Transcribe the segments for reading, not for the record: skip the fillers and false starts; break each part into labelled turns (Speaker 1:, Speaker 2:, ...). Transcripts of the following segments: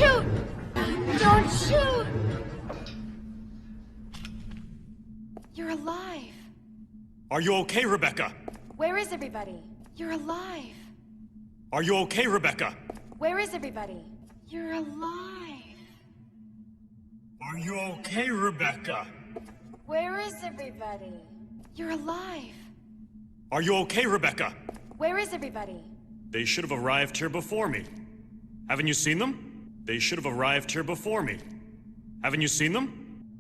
Speaker 1: shoot! Don't shoot! You're alive.
Speaker 2: Are you okay, Rebecca?
Speaker 1: Where is everybody? You're alive.
Speaker 2: Are you okay, Rebecca?
Speaker 1: Where is everybody? You're alive.
Speaker 2: Are you okay, Rebecca?
Speaker 1: Where is everybody? You're alive.
Speaker 2: Are you okay, Rebecca?
Speaker 1: Where is everybody?
Speaker 2: They should have arrived here before me. Haven't you seen them? They should have arrived here before me. Haven't you seen them?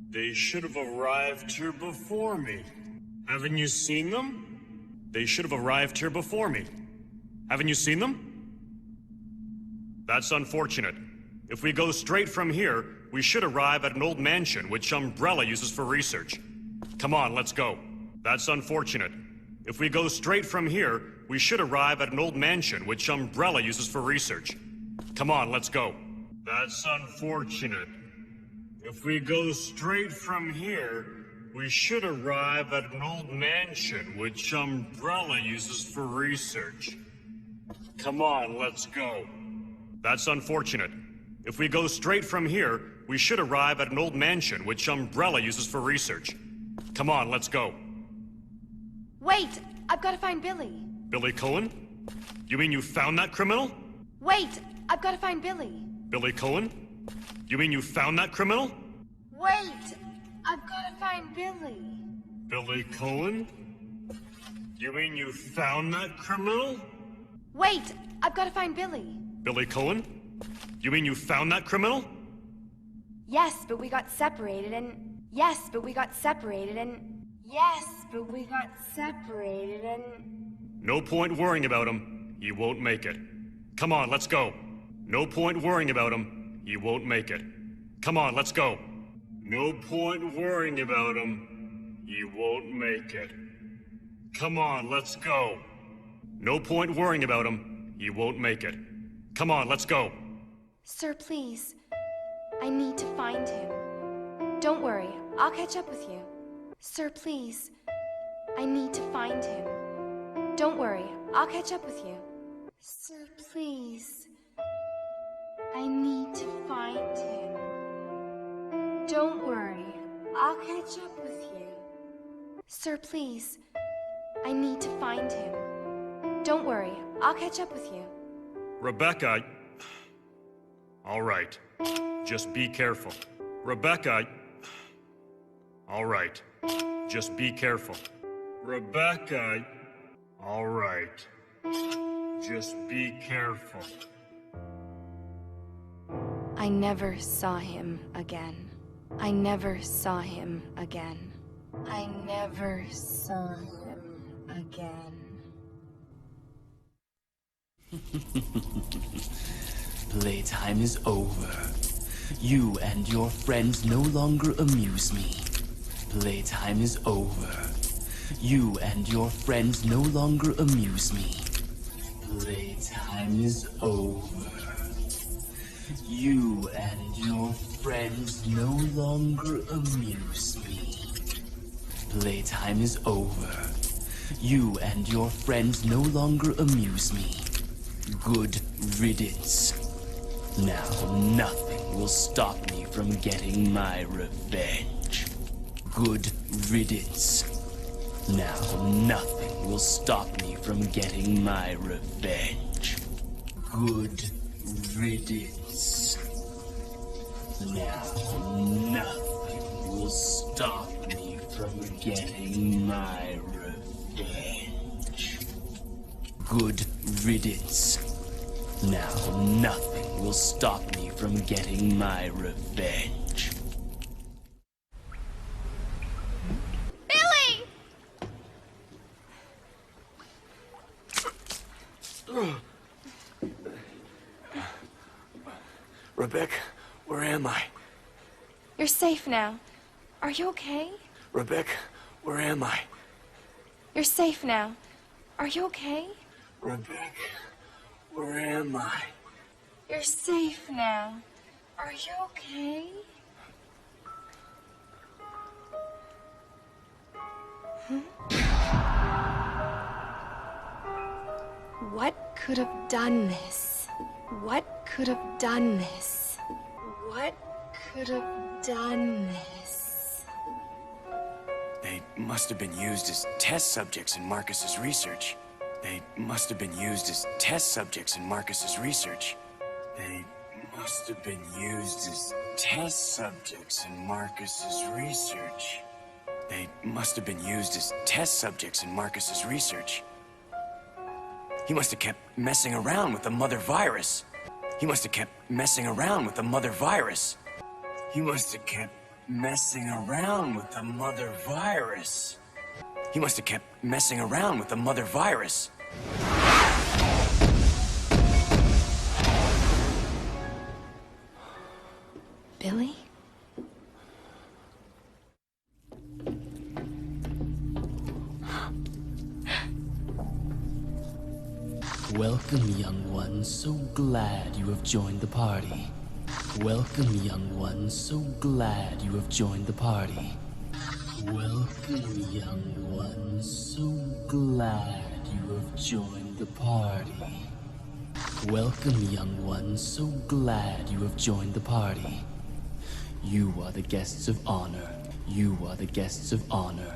Speaker 2: They should have arrived here before me. Haven't you seen them? They should have arrived here before me. Haven't you seen them? That's unfortunate. If we go straight from here, we should arrive at an old mansion which Umbrella uses for research. Come on, let's go. That's unfortunate. If we go straight from here, we should arrive at an old mansion which Umbrella uses for research. Come on, let's go. That's unfortunate. If we go straight from here, we should arrive at an old mansion which Umbrella uses for research. Come on, let's go. That's unfortunate. If we go straight from here, we should arrive at an old mansion which Umbrella uses for research. Come on, let's go.
Speaker 1: Wait! I've got to find Billy.
Speaker 2: Billy Cohen? You mean you found that criminal?
Speaker 1: Wait! I've got to find Billy.
Speaker 2: Billy Cohen? You mean you found that criminal?
Speaker 1: Wait! I've got to find Billy.
Speaker 2: Billy Cohen? You mean you found that criminal?
Speaker 1: Wait! I've got to find Billy.
Speaker 2: Billy Cohen? You mean you found that criminal?
Speaker 1: Yes, but we got separated and... Yes, but we got separated and... Yes, but we got separated and...
Speaker 2: No point worrying about him. He won't make it. Come on, let's go. No point worrying about him. He won't make it. Come on, let's go. No point worrying about him. He won't make it. Come on, let's go. No point worrying about him. He won't make it. Come on, let's go.
Speaker 1: Sir, please. I need to find him. Don't worry, I'll catch up with you. Sir, please. I need to find him. Don't worry, I'll catch up with you. Sir, please. I need to find him. Don't worry, I'll catch up with you. Sir, please. I need to find him. Don't worry, I'll catch up with you.
Speaker 2: Rebecca... All right. Just be careful. Rebecca... All right. Just be careful. Rebecca... All right. Just be careful.
Speaker 1: I never saw him again. I never saw him again. I never saw him again.
Speaker 3: Playtime is over. You and your friends no longer amuse me. Playtime is over. You and your friends no longer amuse me. Playtime is over. You and your friends no longer amuse me. Playtime is over. You and your friends no longer amuse me. Good riddance. Now nothing will stop me from getting my revenge. Good riddance. Now nothing will stop me from getting my revenge. Good riddance. Now nothing will stop me from getting my revenge. Good riddance. Now nothing will stop me from getting my revenge.
Speaker 1: Billy!
Speaker 4: Rebecca, where am I?
Speaker 1: You're safe now. Are you okay?
Speaker 4: Rebecca, where am I?
Speaker 1: You're safe now. Are you okay?
Speaker 4: Rebecca, where am I?
Speaker 1: You're safe now. Are you okay? What could have done this? What could have done this? What could have done this?
Speaker 4: They must have been used as test subjects in Marcus's research. They must have been used as test subjects in Marcus's research. They must have been used as test subjects in Marcus's research. They must have been used as test subjects in Marcus's research. He must have kept messing around with the mother virus. He must have kept messing around with the mother virus. He must have kept messing around with the mother virus. He must have kept messing around with the mother virus.
Speaker 1: Billy?
Speaker 3: Welcome, young one. So glad you have joined the party. Welcome, young one. So glad you have joined the party. Welcome, young one. So glad you have joined the party. Welcome, young one. So glad you have joined the party. You are the guests of honor. You are the guests of honor.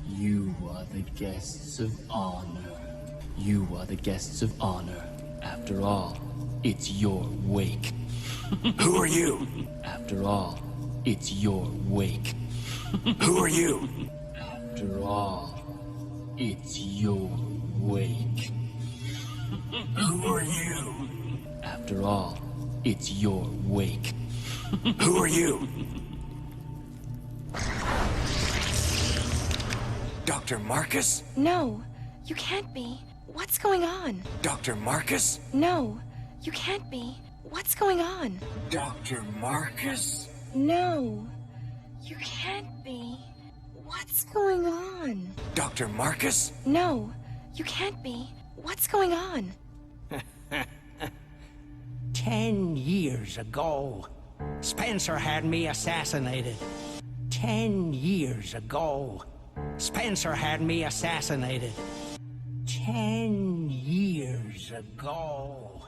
Speaker 3: You are the guests of honor. You are the guests of honor. After all, it's your wake.
Speaker 4: Who are you?
Speaker 3: After all, it's your wake.
Speaker 4: Who are you?
Speaker 3: After all, it's your wake.
Speaker 4: Who are you?
Speaker 3: After all, it's your wake.
Speaker 4: Who are you? Dr. Marcus?
Speaker 1: No, you can't be. What's going on?
Speaker 4: Dr. Marcus?
Speaker 1: No, you can't be. What's going on?
Speaker 4: Dr. Marcus?
Speaker 1: No, you can't be. What's going on?
Speaker 4: Dr. Marcus?
Speaker 1: No, you can't be. What's going on?
Speaker 5: 10 years ago, Spencer had me assassinated. 10 years ago, Spencer had me assassinated. 10 years ago,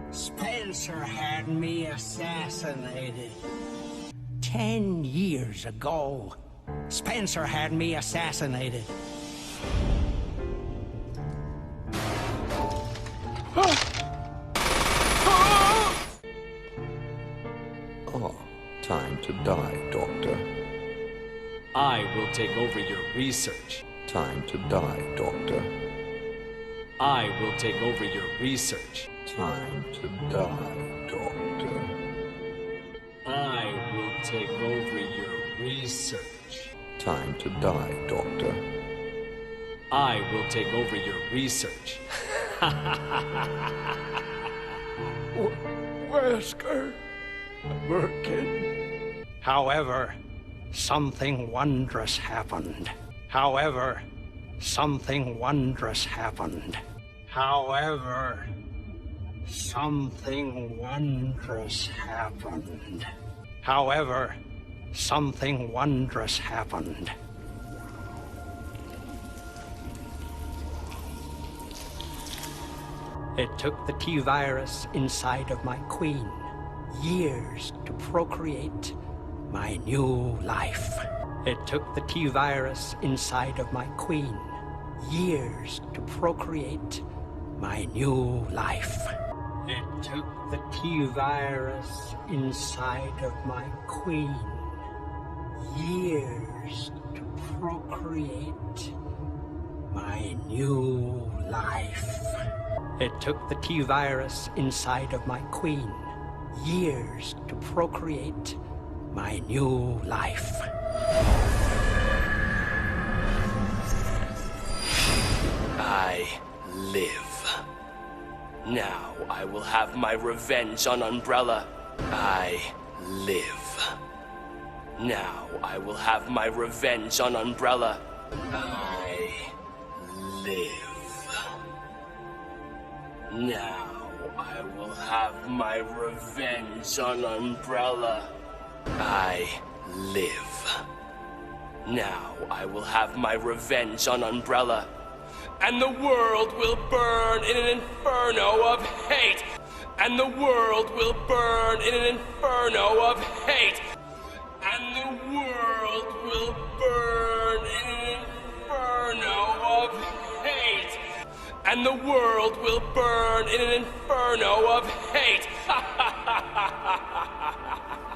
Speaker 5: Spencer had me assassinated. 10 years ago, Spencer had me assassinated.
Speaker 6: Oh, time to die, Doctor.
Speaker 7: I will take over your research.
Speaker 6: Time to die, Doctor.
Speaker 7: I will take over your research.
Speaker 6: Time to die, Doctor.
Speaker 7: I will take over your research.
Speaker 6: Time to die, Doctor.
Speaker 7: I will take over your research.
Speaker 4: Wesker. Merkin.
Speaker 5: However, something wondrous happened. However, something wondrous happened. However, something wondrous happened. However, something wondrous happened. It took the T-virus inside of my queen years to procreate my new life. It took the T-virus inside of my queen years to procreate my new life. It took the T-virus inside of my queen years to procreate my new life. It took the T-virus inside of my queen years to procreate my new life.
Speaker 3: I live. Now I will have my revenge on Umbrella. I live. Now I will have my revenge on Umbrella. I live. Now I will have my revenge on Umbrella. I live. Now I will have my revenge on Umbrella. And the world will burn in an inferno of hate. And the world will burn in an inferno of hate. And the world will burn in an inferno of hate. And the world will burn in an inferno of hate.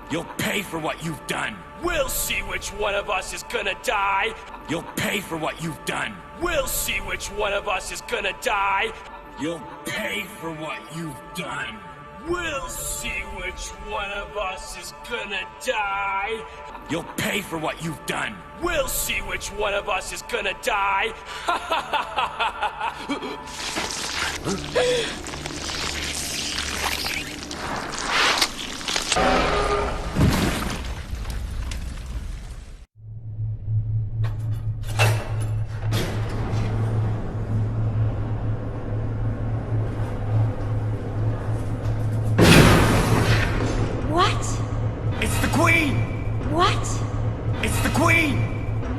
Speaker 4: You'll pay for what you've done.
Speaker 3: We'll see which one of us is gonna die.
Speaker 4: You'll pay for what you've done.
Speaker 3: We'll see which one of us is gonna die.
Speaker 4: You'll pay for what you've done.
Speaker 3: We'll see which one of us is gonna die.
Speaker 4: You'll pay for what you've done.
Speaker 3: We'll see which one of us is gonna die.
Speaker 1: What?
Speaker 4: It's the Queen!
Speaker 1: What?
Speaker 4: It's the Queen!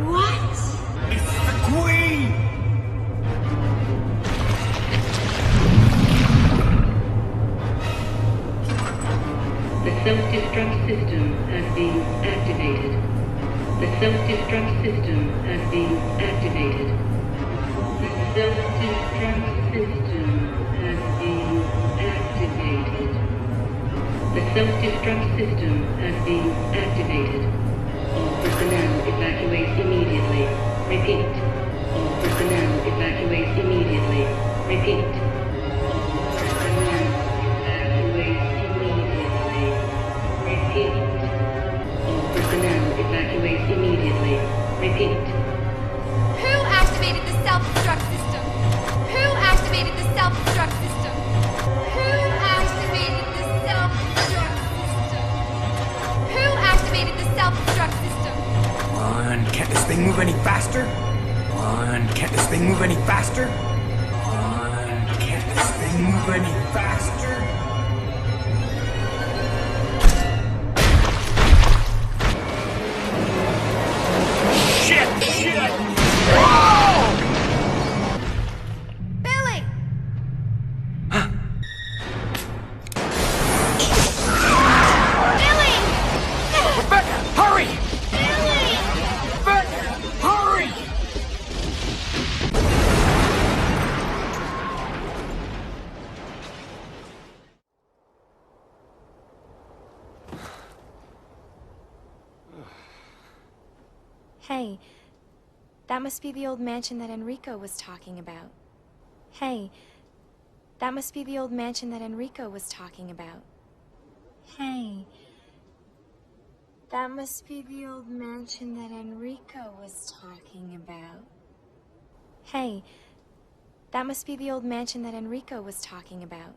Speaker 1: What?
Speaker 4: It's the Queen!
Speaker 8: The self-destruct system has been activated. The self-destruct system has been activated. The self-destruct system has been activated. The self-destruct system has been activated. All personnel evacuate immediately. Repeat. All personnel evacuate immediately. Repeat. All personnel evacuate immediately. Repeat. All personnel evacuate immediately. Repeat.
Speaker 1: Who activated the self-destruct system? Who activated the self-destruct system? Who activated the self-destruct system? Who activated the self-destruct system?
Speaker 4: Come on, can't this thing move any faster? Come on, can't this thing move any faster? Come on, can't this thing move any faster? Shit! Shit! Whoa!
Speaker 1: Billy! Billy!
Speaker 4: Rebecca, hurry!
Speaker 1: Billy!
Speaker 4: Rebecca, hurry!
Speaker 1: Hey, that must be the old mansion that Enrico was talking about. Hey, that must be the old mansion that Enrico was talking about. Hey, that must be the old mansion that Enrico was talking about. Hey, that must be the old mansion that Enrico was talking about.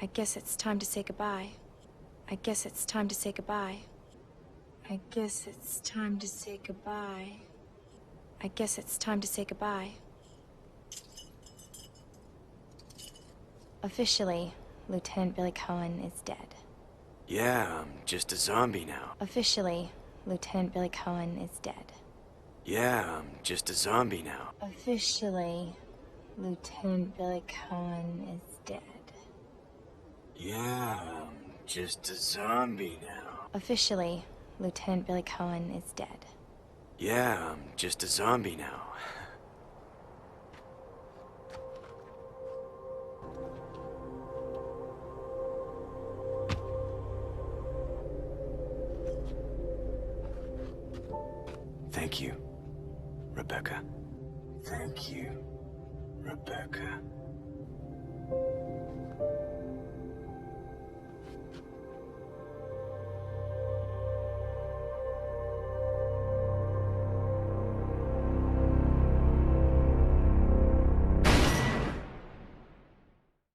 Speaker 1: I guess it's time to say goodbye. I guess it's time to say goodbye. I guess it's time to say goodbye. I guess it's time to say goodbye. Officially, Lieutenant Billy Cohen is dead.
Speaker 4: Yeah, I'm just a zombie now.
Speaker 1: Officially, Lieutenant Billy Cohen is dead.
Speaker 4: Yeah, I'm just a zombie now.
Speaker 1: Officially, Lieutenant Billy Cohen is dead.
Speaker 4: Yeah, I'm just a zombie now.
Speaker 1: Officially, Lieutenant Billy Cohen is dead.
Speaker 4: Yeah, I'm just a zombie now. Thank you, Rebecca. Thank you, Rebecca.